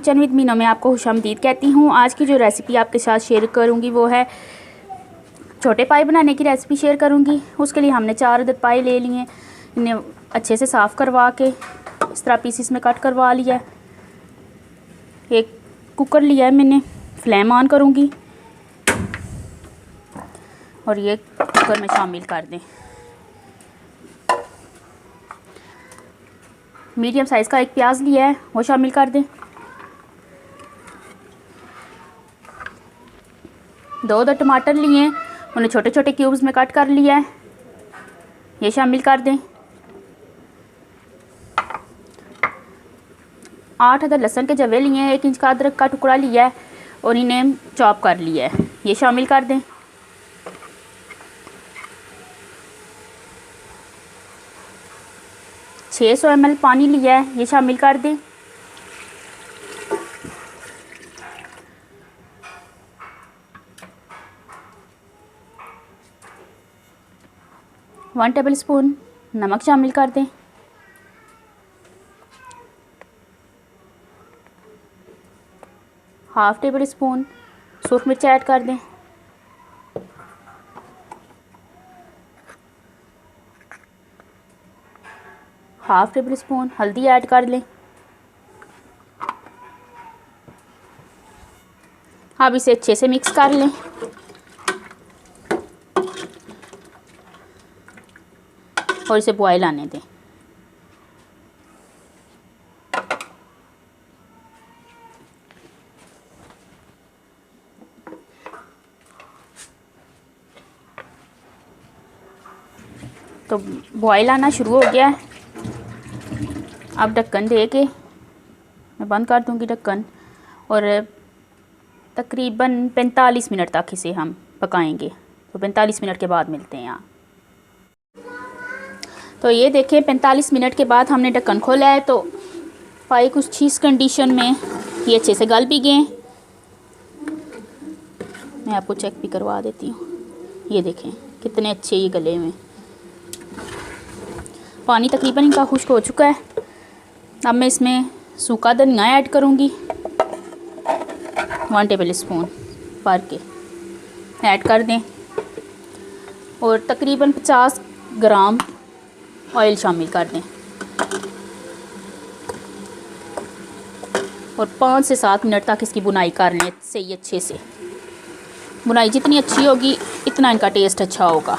Kitchen with मीनो में आपको खुशामदीद कहती हूँ। आज की जो रेसिपी आपके साथ शेयर करूँगी वो है छोटे पाई बनाने की रेसिपी शेयर करूँगी। उसके लिए हमने 4 अदद पाई ले लिए, इन्हें अच्छे से साफ़ करवा के इस तरह पीसीस में कट करवा लिया है। एक कुकर लिया है मैंने, फ्लेम ऑन करूँगी और ये कुकर में शामिल कर दें। मीडियम साइज़ का एक प्याज लिया है, वो शामिल कर दें। 2 टमाटर लिए हैं, उन्हें छोटे छोटे क्यूब्स में कट कर लिया है, ये शामिल कर दें। 8 अदद लहसुन के जवे लिए हैं, 1 इंच का अदरक का टुकड़ा लिया है और इन्हें चॉप कर लिया है, ये शामिल कर दें। $600 ml पानी लिया है, ये शामिल कर दें। वन टेबल स्पून नमक शामिल कर दें। हाफ टेबल स्पून सूख मिर्च ऐड कर दें। हाफ टेबल स्पून हल्दी ऐड कर लें। अब इसे अच्छे से मिक्स कर लें। और इसे बॉयल आने दें। तो बॉयल आना शुरू हो गया है। अब ढक्कन दे के मैं बंद कर दूंगी ढक्कन और तकरीबन 45 मिनट तक इसे हम पकाएंगे। तो 45 मिनट के बाद मिलते हैं यहाँ। तो ये देखें 45 मिनट के बाद हमने ढक्कन खोला है तो पाई कुछ ठीक कंडीशन में ये अच्छे से गल भी गए। मैं आपको चेक भी करवा देती हूँ। ये देखें कितने अच्छे ये गले में। पानी तकरीबन इनका खुश्क हो चुका है। अब मैं इसमें सूखा धनिया ऐड करूँगी, 1 टेबल स्पून भर के ऐड कर दें और तकरीबन 50 ग्राम ऑयल शामिल कर दें और 5 से 7 मिनट तक इसकी बुनाई कर लें सही अच्छे से। बुनाई जितनी अच्छी होगी इतना इनका टेस्ट अच्छा होगा।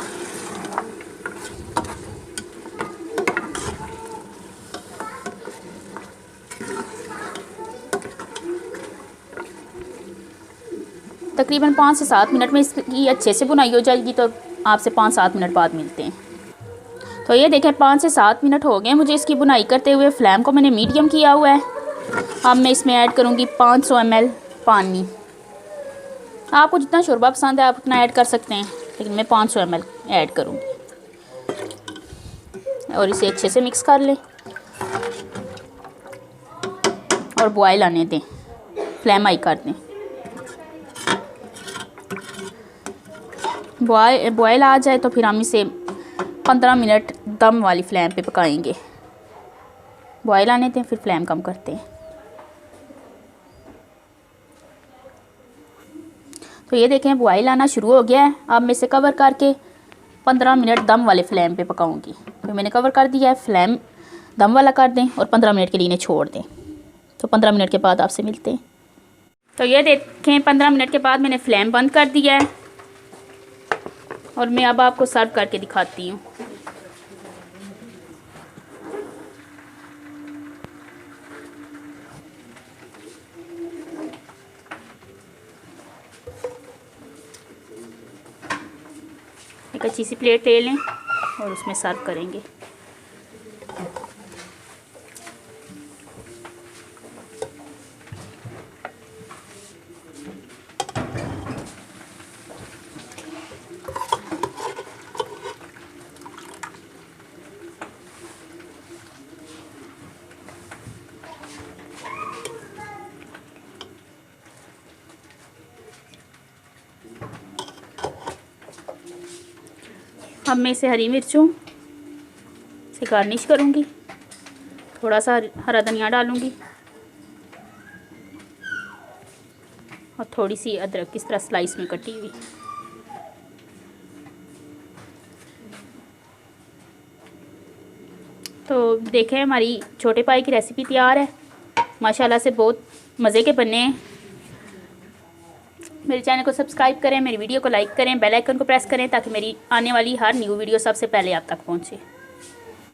तकरीबन 5 से 7 मिनट में इसकी अच्छे से बुनाई हो जाएगी। तो आपसे 5-7 मिनट बाद मिलते हैं। तो ये देखें 5 से 7 मिनट हो गए मुझे इसकी बुनाई करते हुए। फ्लेम को मैंने मीडियम किया हुआ है। अब मैं इसमें ऐड करूँगी 500 ml पानी। आपको जितना शोरबा पसंद है आप उतना ऐड कर सकते हैं, लेकिन मैं 500 ml ऐड करूँगी और इसे अच्छे से मिक्स कर लें और बॉयल आने दें। फ्लेम हाई कर दें। बॉयल आ जाए तो फिर हम इसे 15 मिनट दम वाली फ्लेम पे पकाएंगे। बॉयल आने दें फिर फ्लेम कम करते हैं। तो ये देखें बॉयल आना शुरू हो गया है। अब मैं इसे कवर करके 15 मिनट दम वाले फ्लेम पे पकाऊंगी। तो मैंने कवर कर दिया है। फ्लेम दम वाला कर दें और 15 मिनट के लिए इन्हें छोड़ दें। तो 15 मिनट के बाद आपसे मिलते हैं। तो ये देखें 15 मिनट के बाद मैंने फ्लेम बंद कर दिया है और मैं अब आपको सर्व करके दिखाती हूँ। एक अच्छी सी प्लेट ले लें और उसमें सर्व करेंगे। अब मैं इसे हरी मिर्चों से गार्निश करूँगी। थोड़ा सा हरा धनिया डालूँगी और थोड़ी सी अदरक इस तरह स्लाइस में कटी हुई। तो देखें हमारी छोटे पाई की रेसिपी तैयार है। माशाल्लाह से बहुत मज़े के बने हैं। मेरे चैनल को सब्सक्राइब करें, मेरी वीडियो को लाइक करें, बेल आइकन को प्रेस करें ताकि मेरी आने वाली हर न्यू वीडियो सबसे पहले आप तक पहुंचे।